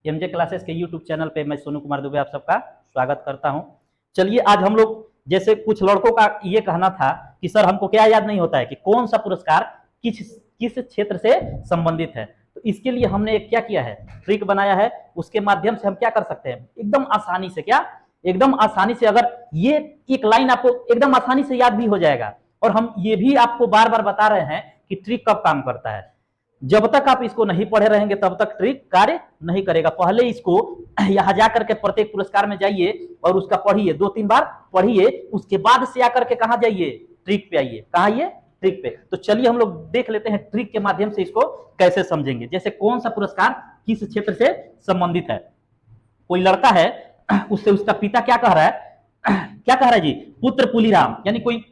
MJ classes के YouTube channel पे मैं सोनू कुमार दुबे आप सबका स्वागत करता हूं। चलिए आज हम लोग जैसे कुछ लड़कों का ये कहना था कि सर हमको क्या याद नहीं होता है कि कौन सा पुरस्कार किस किस क्षेत्र से संबंधित है। तो इसके लिए हमने एक क्या किया है, ट्रिक बनाया है। उसके माध्यम से हम क्या कर सकते हैं, एकदम आसानी से एकदम आसानी से, अगर ये एक लाइन आपको एकदम आसानी से याद भी हो जाएगा। और हम ये भी आपको बार बार बता रहे हैं कि ट्रिक कब काम करता है। जब तक आप इसको नहीं पढ़े रहेंगे तब तक ट्रिक कार्य नहीं करेगा। पहले इसको यहां जाकर के प्रत्येक पुरस्कार में जाइए और उसका पढ़िए, 2-3 बार पढ़िए। उसके बाद से आकर के कहां जाइए, ट्रिक पे आइए। कहां आइए, ट्रिक पे। तो चलिए हम लोग देख लेते हैं ट्रिक के माध्यम से इसको कैसे समझेंगे। जैसे कौन सा पुरस्कार किस क्षेत्र से संबंधित है। कोई लड़का है, उससे उसका पिता क्या कह रहा है जी, पुत्र पुलीराम, यानी कोई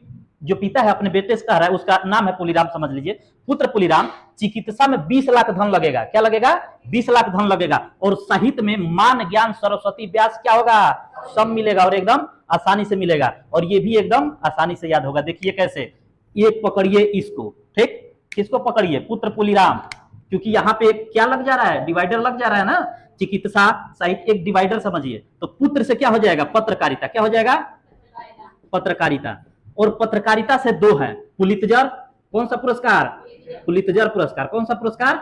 जो पिता है अपने बेटे से कह रहा है, उसका नाम है पुलीराम, समझ लीजिए। पुत्र पुलीराम, चिकित्सा में 20 लाख धन लगेगा। क्या लगेगा, 20 लाख धन लगेगा। और साहित्य में मान ज्ञान सरस्वती व्यास क्या होगा, सब मिलेगा और एकदम आसानी से मिलेगा। और ये भी एकदम आसानी से याद होगा। देखिए कैसे, एक पकड़िए इसको, ठीक, किसको पकड़िए, पुत्र पुलीराम, क्योंकि यहाँ पे क्या लग जा रहा है, डिवाइडर लग जा रहा है ना। चिकित्सा साहित्य एक डिवाइडर समझिए। तो पुत्र से क्या हो जाएगा, पत्रकारिता। क्या हो जाएगा, पत्रकारिता। और पत्रकारिता से 2 है, पुलित्जर, कौन सा पुरस्कार, पुलित्जर पुरस्कार। कौन सा पुरस्कार,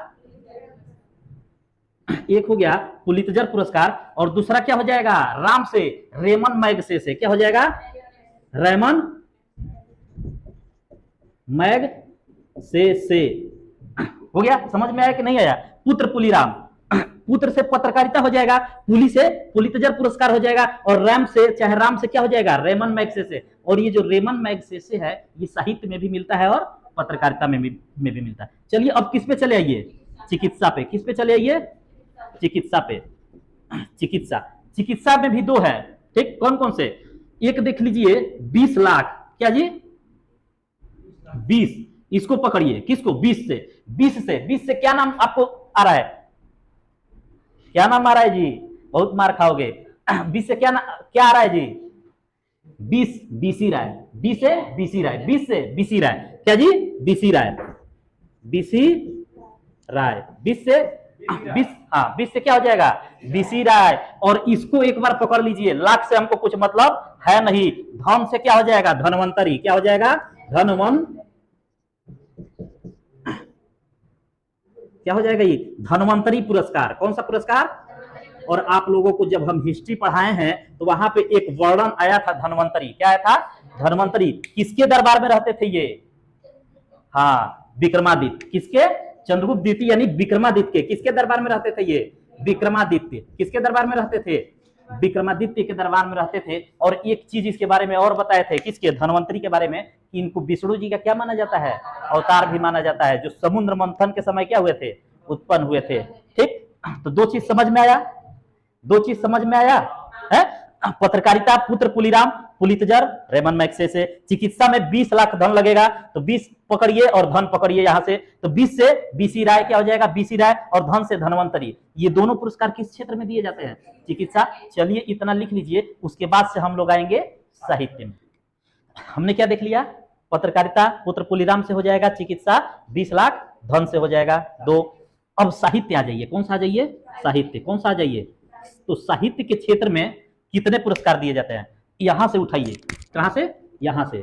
एक हो गया पुलित्जर पुरस्कार। और दूसरा क्या हो जाएगा, राम से, रेमन मैगसेसे। क्या हो जाएगा, रेमन मैगसेसे। हो गया, समझ में आया कि नहीं आया। पुत्र पुलीराम, पुत्र से पत्रकारिता हो जाएगा, पुली से पुलित्जर पुरस्कार हो जाएगा, और राम से, चाहे राम से क्या हो जाएगा, रेमन मैगसेसे। और ये जो रेमन मैगसेसे है ये साहित्य में भी मिलता है और पत्रकारिता में भी मिलता है। चलिए अब किस पे चले आइए, चिकित्सा पे। किस पे चले आइए, चिकित्सा पे। चिकित्सा में भी 2 है, ठीक। कौन कौन से, एक देख लीजिए 20 लाख। क्या जी, 20, इसको पकड़िए, किसको, 20 से क्या नाम आपको आ रहा है, क्या नाम आ रहा है जी, बहुत मार खाओगे। 20 से क्या आ रहा है जी, 20 बीसी राय। 20 से बीसी राय, 20 से बीसी राय। क्या जी, बीसी राय, बीसी राय। 20 से 20, हाँ 20 से क्या हो जाएगा, बीसी राय। और इसको एक बार पकड़ लीजिए, लाख से हमको कुछ मतलब है नहीं। धन से क्या हो जाएगा, धनवंतरी। क्या हो जाएगा, क्या हो जाएगा ये, धनवंतरी पुरस्कार। कौन सा पुरस्कार। और आप लोगों को जब हम हिस्ट्री पढ़ाए हैं तो वहां पे एक वर्णन आया था धनवंतरी। क्या आया था, धनवंतरी। किसके दरबार में रहते थे ये, हाँ विक्रमादित्य। किसके, चंद्रगुप्त द्वितीय यानी विक्रमादित्य के किसके दरबार में रहते थे ये, विक्रमादित्य। किसके दरबार में रहते थे, विक्रमादित्य के दरबार में रहते थे। और एक चीज इसके बारे में और बताए थे, किसके, धनवंतरी के बारे में, कि इनको विष्णु जी का क्या माना जाता है, अवतार भी माना जाता है, जो समुद्र मंथन के समय क्या हुए थे, उत्पन्न हुए थे। ठीक, तो 2 चीज समझ में आया, 2 चीज समझ में आया है। पत्रकारिता, पुत्र पुलीराम, पुलित्जर, रेमन मैगसेसे। चिकित्सा में 20 लाख धन लगेगा, तो 20 पकड़िए और धन पकड़िए यहां से। तो 20 से बीसी राय क्या हो जाएगा, बीसी राय, और धन से धनवंतरी। ये दोनों पुरस्कार किस क्षेत्र में दिए जाते हैं, चिकित्सा। चलिए इतना लिख लीजिए। उसके बाद से हम लोग आएंगे साहित्य में। हमने क्या देख लिया, पत्रकारिता पुत्र पुलीराम से हो जाएगा, चिकित्सा 20 लाख, धन से हो जाएगा 2। अब साहित्य आ जाइए, कौन सा आ जाइए, साहित्य। कौन सा आ जाइए, तो साहित्य के क्षेत्र में कितने पुरस्कार दिए जाते हैं, यहां से उठाइए। कहां से, यहां से।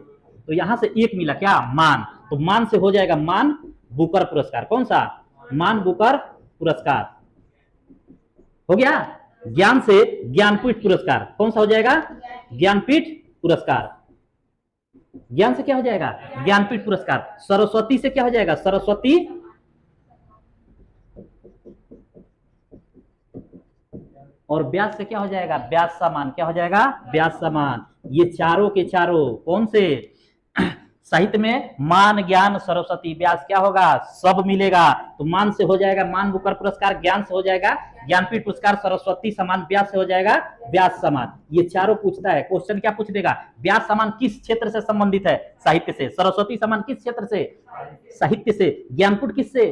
तो यहां से एक मिला क्या, मान। तो मान से हो जाएगा मान बुकर पुरस्कार। कौन सा, मान बुकर पुरस्कार हो गया। ज्ञान से ज्ञानपीठ पुरस्कार। कौन सा हो जाएगा, ज्ञानपीठ पुरस्कार। ज्ञान से क्या हो जाएगा, ज्ञानपीठ पुरस्कार। सरस्वती से क्या हो जाएगा, सरस्वती। और व्यास से क्या हो जाएगा, व्यास सम्मान। क्या हो जाएगा, व्यास सम्मान। ये चारों के चारों कौन से, साहित्य में मान ज्ञान सरस्वती व्यास क्या होगा, सब मिलेगा। तो मान से हो जाएगा मान बुकर पुरस्कार, ज्ञान से हो जाएगा ज्ञानपीठ पुरस्कार, सरस्वती सम्मान, व्यास से हो जाएगा व्यास सम्मान। ये चारों पूछता है क्वेश्चन, क्या पूछ देगा, व्यास सम्मान किस क्षेत्र से संबंधित है, साहित्य से। सरस्वती सम्मान किस क्षेत्र से, साहित्य से। ज्ञानपीठ किससे,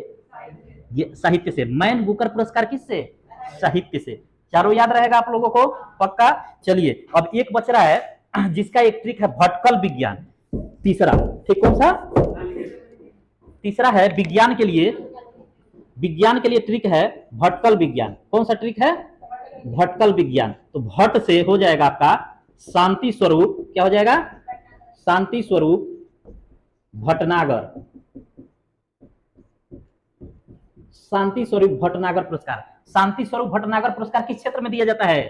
साहित्य से। मैन बुकर पुरस्कार किससे, साहित्य से। चारों याद रहेगा आप लोगों को पक्का। चलिए अब एक बच रहा है जिसका एक ट्रिक है, भटकल विज्ञान। तीसरा, ठीक, कौन सा, तीसरा है विज्ञान के लिए विज्ञान के लिए ट्रिक है भटकल विज्ञान। कौन सा ट्रिक है? भटकल विज्ञान। तो भट्ट से हो जाएगा आपका शांति स्वरूप, क्या हो जाएगा? शांति स्वरूप भटनागर। शांति स्वरूप भटनागर पुरस्कार। शांति स्वरूप भटनागर पुरस्कार किस क्षेत्र में दिया जाता है?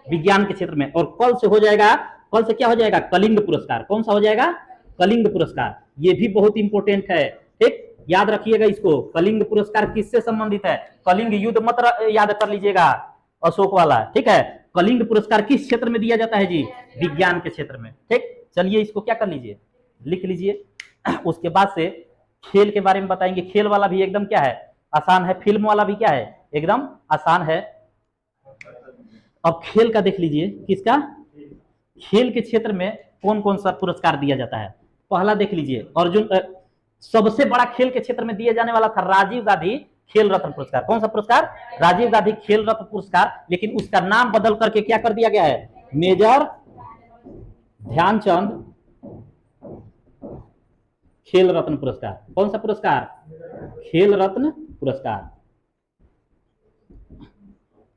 विज्ञान के क्षेत्र में। और कल से हो जाएगा, कल से क्या हो जाएगा? कलिंग पुरस्कार। कौन सा हो जाएगा? कलिंग पुरस्कार। ये भी बहुत इंपॉर्टेंट है, ठीक, याद रखिएगा इसको। कलिंग पुरस्कार किससे संबंधित है? कलिंग युद्ध मत याद कर लीजिएगा, अशोक वाला, ठीक है। कलिंग पुरस्कार किस क्षेत्र में दिया जाता है जी? विज्ञान के क्षेत्र में, ठीक। चलिए इसको क्या कर लीजिए, लिख लीजिए। उसके बाद से खेल के बारे में बताएंगे। खेल वाला भी एकदम क्या है? आसान है। फिल्म वाला भी क्या है? एकदम आसान है। अब खेल का देख लीजिए, किसका? खेल के क्षेत्र में कौन कौन सा पुरस्कार दिया जाता है? पहला देख लीजिए, अर्जुन, सबसे बड़ा खेल के क्षेत्र में दिया जाने वाला था राजीव गांधी खेल रत्न पुरस्कार। कौन सा पुरस्कार? राजीव गांधी खेल रत्न पुरस्कार। लेकिन उसका नाम बदल करके क्या कर दिया गया है? मेजर ध्यानचंद खेल रत्न पुरस्कार। कौन सा पुरस्कार? खेल रत्न पुरस्कार।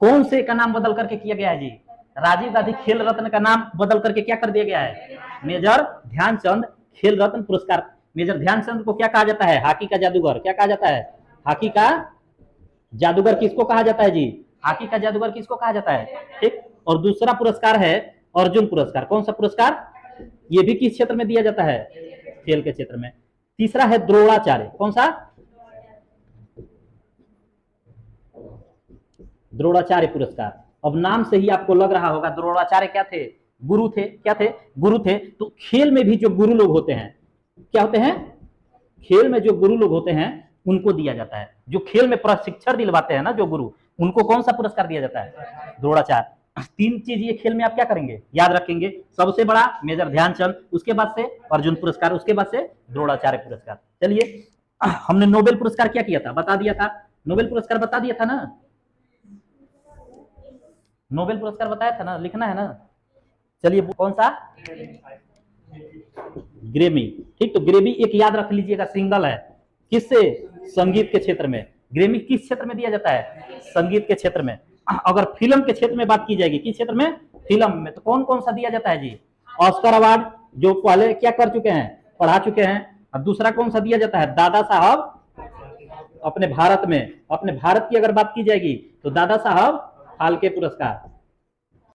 कौन से का नाम बदल करके किया गया है जी? राजीव गांधी खेल रत्न का नाम बदल करके क्या कर दिया गया है? मेजर ध्यानचंद खेल रत्न पुरस्कार। मेजर ध्यानचंद को क्या कहा जाता है? हॉकी का जादूगर। क्या कहा जाता है? हॉकी का जादूगर किसको कहा जाता है जी? हॉकी का जादूगर किसको कहा जाता है, ठीक। और दूसरा पुरस्कार है अर्जुन पुरस्कार। कौन सा पुरस्कार? ये भी किस क्षेत्र में दिया जाता है? खेल के क्षेत्र में। तीसरा है द्रोणाचार्य। कौन सा? द्रोणाचार्य पुरस्कार। अब नाम से ही आपको लग रहा होगा द्रोणाचार्य क्या थे? गुरु थे। क्या थे? गुरु थे। तो खेल में भी जो गुरु लोग होते हैं, क्या होते हैं? खेल में जो गुरु लोग होते हैं उनको दिया जाता है। जो खेल में प्रशिक्षण दिलवाते हैं ना, जो गुरु, उनको कौन सा पुरस्कार दिया जाता है? द्रोणाचार्य। तीन चीज ये खेल में आप क्या करेंगे? याद रखेंगे। सबसे बड़ा मेजर ध्यानचंद, उसके बाद से अर्जुन पुरस्कार, उसके बाद से द्रोणाचार्य पुरस्कार। चलिए, हमने नोबेल पुरस्कार क्या किया था? बता दिया था। नोबेल पुरस्कार बता दिया था ना? नोबेल पुरस्कार बताया था ना? लिखना है ना? चलिए, कौन सा? ग्रेमी, ठीक। तो ग्रेमी एक याद रख लीजिएगा, सिंगल है। किससे? संगीत के क्षेत्र में। ग्रेमी किस क्षेत्र में दिया जाता है? संगीत के क्षेत्र में। अगर फिल्म के क्षेत्र में बात की जाएगी, किस क्षेत्र में? फिल्म में। तो कौन कौन सा दिया जाता है जी? ऑस्कर अवार्ड, जो पहले क्या कर चुके हैं? पढ़ा चुके हैं। और दूसरा कौन सा दिया जाता है? दादा साहब, अपने भारत में, अपने भारत की अगर बात की जाएगी तो दादा साहब फाल्के पुरस्कार।